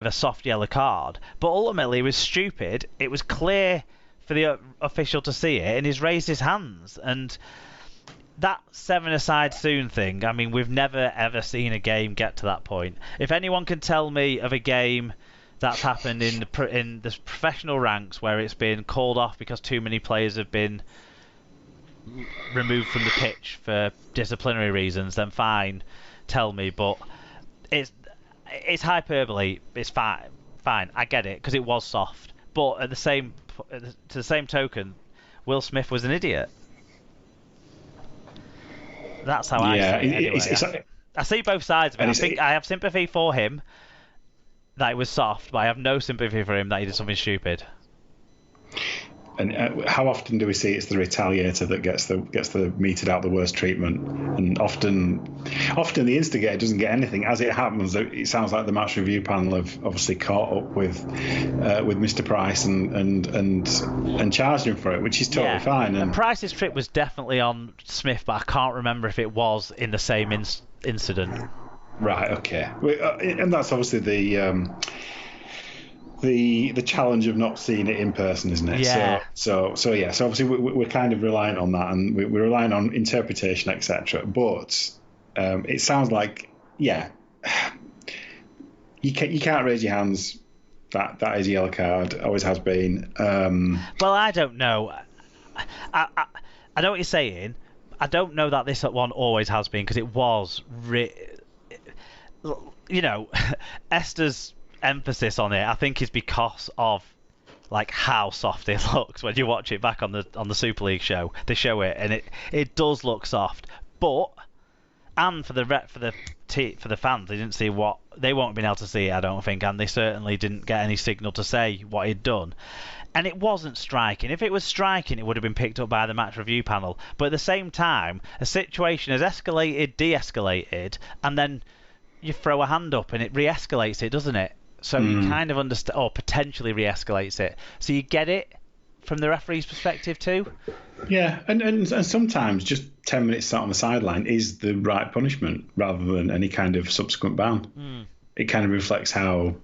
a soft yellow card, but ultimately it was stupid. It was clear for the official to see it, and he's raised his hands. And that 7-a-side soon thing, I mean, we've never ever seen a game get to that point. If anyone can tell me of a game that's happened in the professional ranks where it's been called off because too many players have been removed from the pitch for disciplinary reasons, then fine, tell me. But it's hyperbole. It's fine. I get it because it was soft. But at the same token, Will Smith was an idiot. That's how I see it. Anyway. I see both sides of it. I think I have sympathy for him that it was soft, but I have no sympathy for him that he did something stupid. And how often do we see it's the retaliator that gets the meted out the worst treatment? And often the instigator doesn't get anything. As it happens, it sounds like the match review panel have obviously caught up with Mr. Price and charged him for it, which is totally fine. And Price's trip was definitely on Smith, but I can't remember if it was in the same incident. Right. Okay. And that's obviously the challenge of not seeing it in person, isn't it? Yeah. So obviously we're kind of relying on that, and we're relying on interpretation, etc. But it sounds like, you can't raise your hands. That is a yellow card. Always has been. Well, I don't know. I know what you're saying. I don't know that this one always has been, because it was, Esther's emphasis on it, I think, is because of like how soft it looks when you watch it back on the Super League show. They show it, and it does look soft. But for the fans, they didn't see what they won't have been able to see it, I don't think, and they certainly didn't get any signal to say what he'd done. And it wasn't striking. If it was striking, it would have been picked up by the match review panel. But at the same time, a situation has escalated, de-escalated, and then you throw a hand up and it re-escalates it, doesn't it? So you kind of understand, or potentially re-escalates it. So you get it from the referee's perspective too. Yeah, and sometimes just 10 minutes sat on the sideline is the right punishment rather than any kind of subsequent ban. It kind of reflects how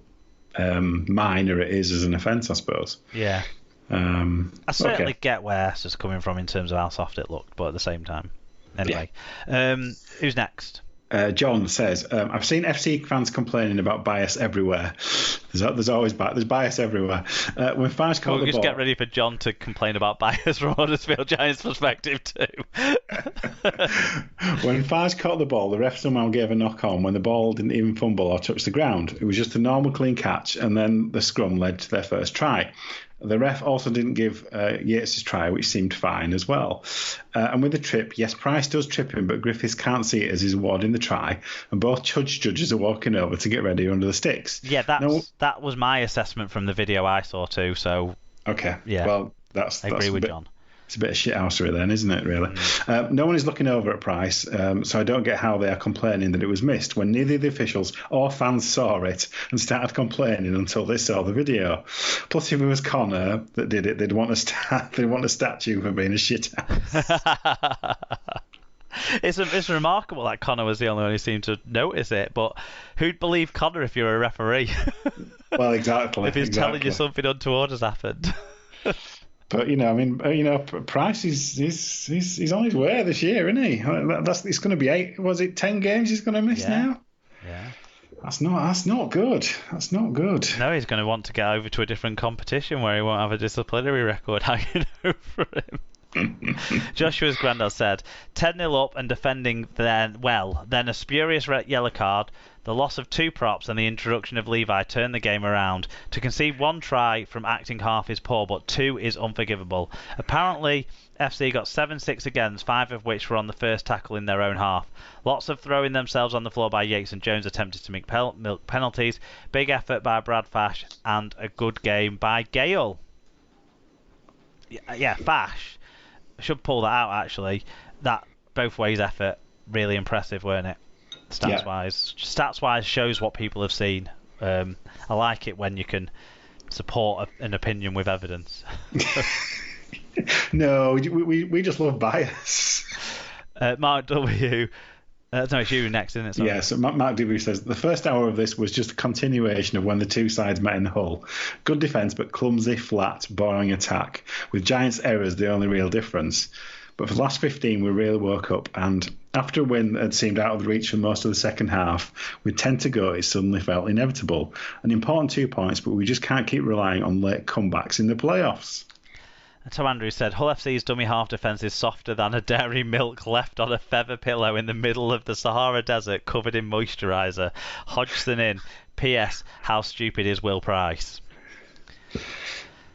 minor it is as an offence, I suppose. Yeah. I certainly get where Esther's coming from in terms of how soft it looked, but at the same time. Anyway, who's next? John says, I've seen FC fans complaining about bias everywhere. There's always bias everywhere. When Farge caught the ball... get ready for John to complain about bias from Huddersfield Giants' perspective too. When Farge caught the ball, the ref somehow gave a knock on when the ball didn't even fumble or touch the ground. It was just a normal clean catch, and then the scrum led to their first try. The ref also didn't give Yates' try, which seemed fine as well. And with the trip, yes, Price does trip him, but Griffiths can't see it as he's awarding the try, and both judges are walking over to get ready under the sticks. Yeah, that was my assessment from the video I saw too. So okay, yeah, well, I agree with John. It's a bit of shithousery then, isn't it, really? No one is looking over at Price, so I don't get how they are complaining that it was missed when neither the officials or fans saw it and started complaining until they saw the video. Plus, if it was Connor that did it, they'd want a statue for being a shithouse. It's remarkable that Connor was the only one who seemed to notice it, but who'd believe Connor if you're a referee? Well, exactly. If he's telling you something untoward has happened. But Price he's on his way this year, isn't he? It's going to be 10 games he's going to miss now? Yeah. That's not good. That's not good. No, he's going to want to get over to a different competition where he won't have a disciplinary record hanging over him. Joshua's granddad said, 10-0 up and defending then a spurious yellow card, the loss of 2 props and the introduction of Levi turned the game around. To concede 1 try from acting half is poor, but 2 is unforgivable. Apparently, FC got 7-6 against, 5 of which were on the first tackle in their own half. Lots of throwing themselves on the floor by Yates, and Jones attempted to make penalties. Big effort by Brad Fash and a good game by Gale. Yeah, Fash. I should pull that out, actually. That both ways effort, really impressive, weren't it? Stats-wise shows what people have seen. I like it when you can support an opinion with evidence. No, we just love bias. Mark W. No, it's you next, isn't it? Sorry. Yeah, so Mark Dewey says, the first hour of this was just a continuation of when the two sides met in Hull. Good defence, but clumsy, flat, boring attack, with Giants' errors the only real difference. But for the last 15, we really woke up, and after a win that had seemed out of reach for most of the second half, with 10 to go, it suddenly felt inevitable. An important 2 points, but we just can't keep relying on late comebacks in the playoffs. Tom Andrews said, Hull FC's dummy half defence is softer than a dairy milk left on a feather pillow in the middle of the Sahara Desert covered in moisturiser. Hodgson in. P.S. How stupid is Will Price?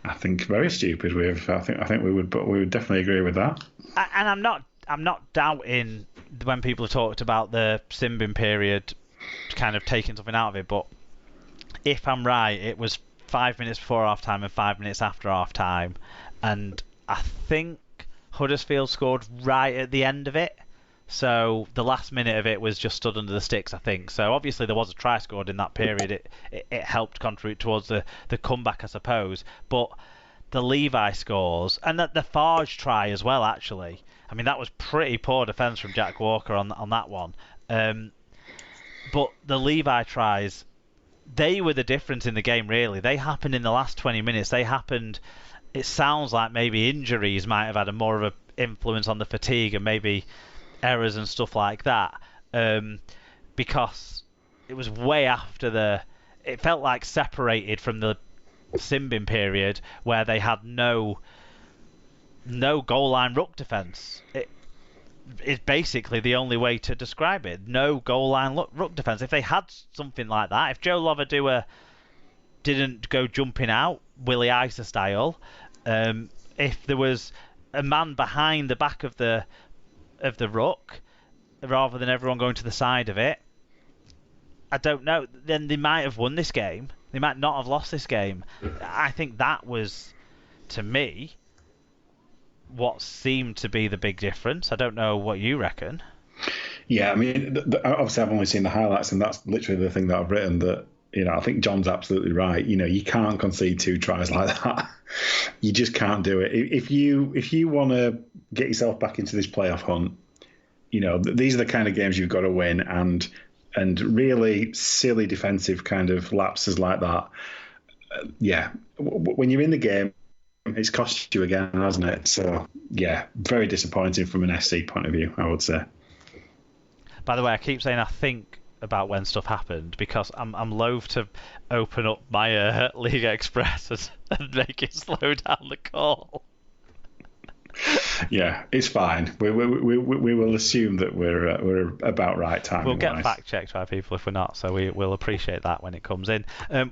I think very stupid. I think we would definitely agree with that. And I'm not doubting when people have talked about the Simbin period kind of taking something out of it, but if I'm right, it was 5 minutes before half time and 5 minutes after half time. And I think Huddersfield scored right at the end of it. So the last minute of it was just stood under the sticks, I think. So obviously there was a try scored in that period. It helped contribute towards the comeback, I suppose. But the Levi scores, and the Farge try as well, actually. I mean, that was pretty poor defence from Jack Walker on that one. But the Levi tries, they were the difference in the game, really. They happened in the last 20 minutes. They happened... It sounds like maybe injuries might have had a more of an influence on the fatigue and maybe errors and stuff like that, because it was way after it felt like separated from the Simbin period where they had no goal line ruck defence. It is basically the only way to describe it. No goal line ruck defence. If they had something like that, if Joe Lovadua didn't go jumping out Willie Isa style, if there was a man behind the back of the ruck rather than everyone going to the side of it, I don't know, then they might have won this game. They might not have lost this game. I think that was, to me, what seemed to be the big difference. I don't know what you reckon. Yeah, I mean, obviously I've only seen the highlights, and that's literally the thing that I've written, that I think John's absolutely right. You can't concede 2 tries like that. You just can't do it. If you want to get yourself back into this playoff hunt, these are the kind of games you've got to win, and really silly defensive kind of lapses like that. When you're in the game, it's cost you again, hasn't it? So yeah, very disappointing from an SC point of view, I would say. By the way, I keep saying I think about when stuff happened because I'm loath to open up my Liga Express and make it slow down the call. Yeah, it's fine. We will assume that we're about right time. We'll get fact checked by people if we're not, so we'll appreciate that when it comes in.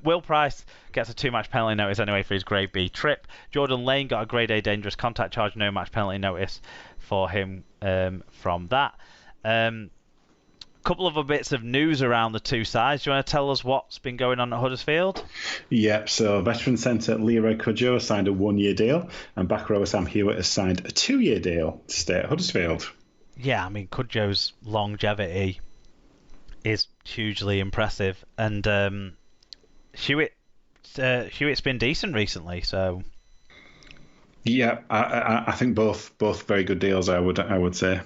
Will Price gets a 2-match penalty notice anyway for his grade B trip. Jordan Lane got a grade A dangerous contact charge, no match penalty notice for him from that. Couple of other bits of news around the two sides. Do you want to tell us what's been going on at Huddersfield? Yep, so veteran centre Leroy Cudjoe has signed a 1-year deal, and back rower Sam Hewitt has signed a 2-year deal to stay at Huddersfield. Yeah, I mean, Cudjoe's longevity is hugely impressive, and Hewitt's been decent recently, so... Yeah, I think both very good deals, I would say.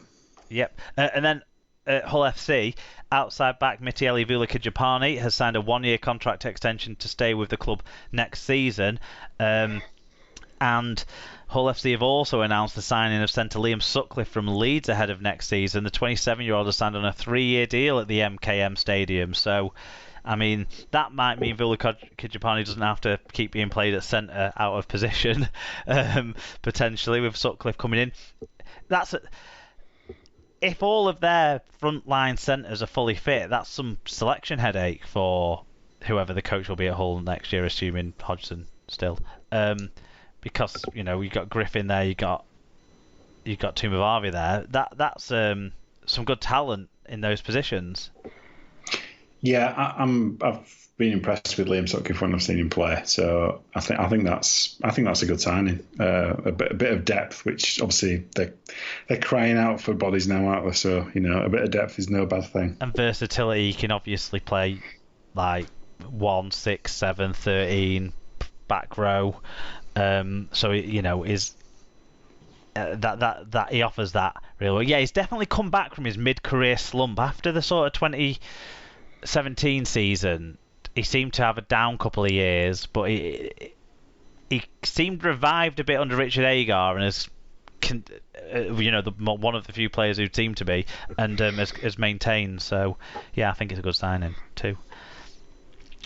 Yep, and then Hull FC, outside back Mitieli Vula-Kijapani has signed a 1-year contract extension to stay with the club next season. And Hull FC have also announced the signing of centre Liam Sutcliffe from Leeds ahead of next season. The 27-year-old has signed on a 3-year deal at the MKM Stadium. So, I mean, that might mean Vula-Kijapani doesn't have to keep being played at centre out of position, potentially, with Sutcliffe coming in. If all of their frontline centres are fully fit, that's some selection headache for whoever the coach will be at Hull next year, assuming Hodgson still. Because you got Griffin there, you got Tumavavi there. That's some good talent in those positions. Yeah, I've been impressed with Liam Sutcliffe when I've seen him play. So I think that's a good signing. A bit of depth, which obviously they're crying out for bodies now, aren't they? So a bit of depth is no bad thing. And versatility, you can obviously play like 1, 6, 7, 13 back row. So is that he offers that really well. Yeah, he's definitely come back from his mid-career slump after the sort of 2017 season. He seemed to have a down couple of years, but he seemed revived a bit under Richard Agar and has one of the few players who seem to be, and has maintained. So yeah, I think it's a good signing too.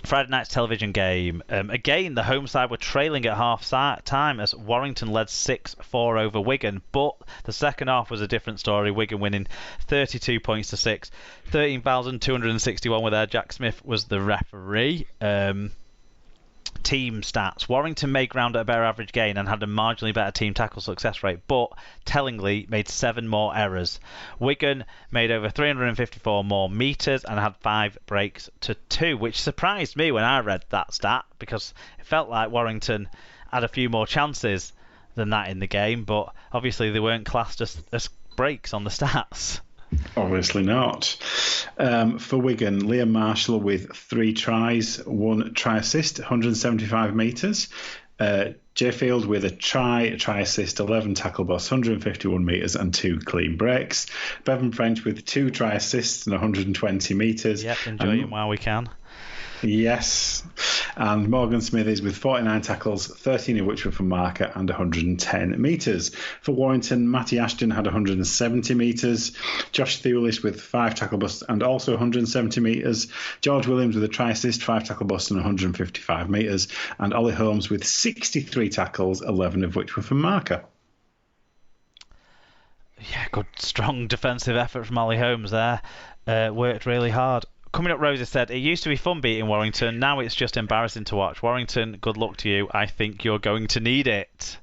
Friday night's television game. Again, the home side were trailing at half time as Warrington led 6-4 over Wigan, but the second half was a different story. Wigan winning 32 points to 6. 13,261 were there. Jack Smith was the referee. Team stats. Warrington made ground at a better average gain and had a marginally better team tackle success rate, but tellingly made 7 more errors. Wigan made over 354 more metres and had 5 breaks to 2, which surprised me when I read that stat because it felt like Warrington had a few more chances than that in the game, but obviously they weren't classed as breaks on the stats. Obviously not. For Wigan, Liam Marshall with 3 tries, 1 try assist, 175 metres. Jay Field with a try assist, 11 tackle busts, 151 metres and 2 clean breaks. Bevan French with 2 try assists and 120 metres. Yep, enjoy him while we can. Yes. And Morgan Smithies with 49 tackles, 13 of which were from marker and 110 metres. For Warrington, Matty Ashton had 170 metres. Josh Thewlis with 5 tackle busts and also 170 metres. George Williams with a try assist, 5 tackle busts and 155 metres. And Ollie Holmes with 63 tackles, 11 of which were from marker. Yeah, good, strong defensive effort from Ollie Holmes there. Worked really hard. Coming Up Rosa said, it used to be fun beating Warrington, now it's just embarrassing to watch. Warrington, good luck to you. I think you're going to need it.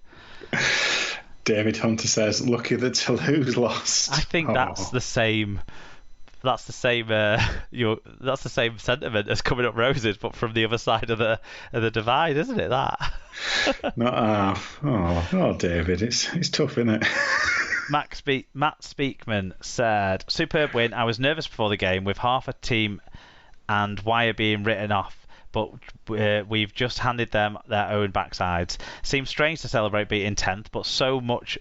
David Hunter says, lucky that Toulouse lost. I think that's the same. That's the same. That's the same sentiment as Coming Up Roses, but from the other side of the divide, isn't it? That. Not half. Oh, David, it's tough, isn't it? Matt Speakman said, superb win. I was nervous before the game with half a team and Wire being written off, but we've just handed them their own backsides. Seems strange to celebrate beating 10th, but so much,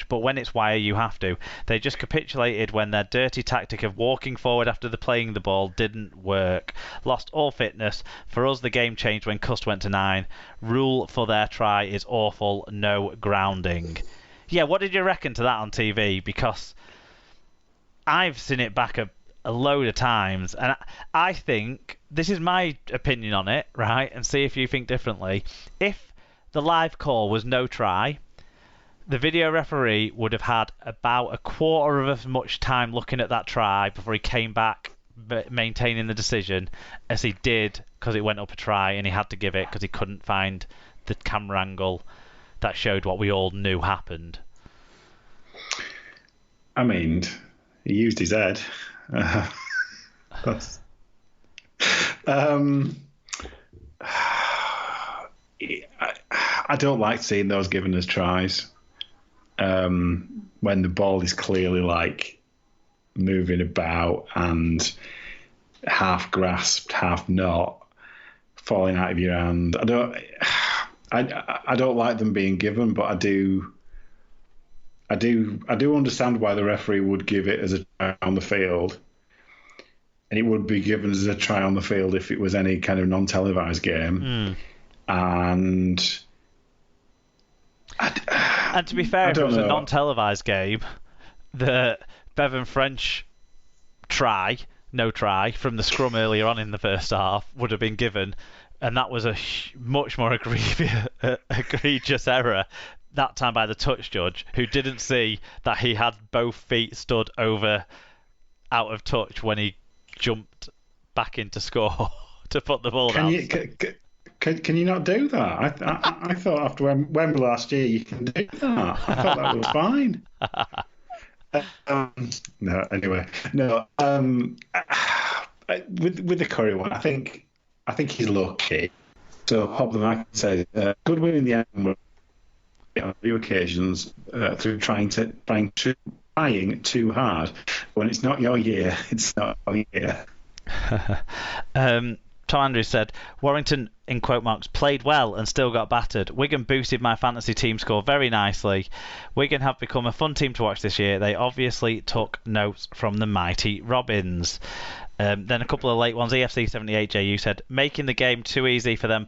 but when it's Wire you have to. They just capitulated when their dirty tactic of walking forward after playing the ball didn't work. Lost all fitness. For us the game changed when Cust went to 9. Rule for their try is awful, no grounding. Yeah, what did you reckon to that on TV? Because I've seen it back a load of times, and I think, this is my opinion on it, right, and see if you think differently. If the live call was no try, the video referee would have had about a quarter of as much time looking at that try before he came back maintaining the decision as he did because it went up a try and he had to give it because he couldn't find the camera angle that showed what we all knew happened. I mean, he used his head. I don't like seeing those given as tries when the ball is clearly like moving about and half grasped, half not, falling out of your hand. I don't like them being given, but I do understand why the referee would give it as a try on the field, and it would be given as a try on the field if it was any kind of non-televised game. And to be fair, if it was a non-televised game, the Bevan French no try from the scrum earlier on in the first half would have been given, and that was a much more egregious error, that time by the touch judge, who didn't see that he had both feet stood over out of touch when he jumped back into score to put the ball down. Can you not do that? I thought after Wembley last year you can do that. I thought that was fine. No, anyway, no. With the Curry one, I think he's lucky. So Pop the Mac says, good win in the end on a few occasions through trying too hard. When it's not your year, it's not your year. Tom Andrews said, Warrington in quote marks, played well and still got battered. Wigan boosted my fantasy team score very nicely. Wigan have become a fun team to watch this year. They obviously took notes from the mighty Robins. Then a couple of late ones. EFC78JU said, making the game too easy for them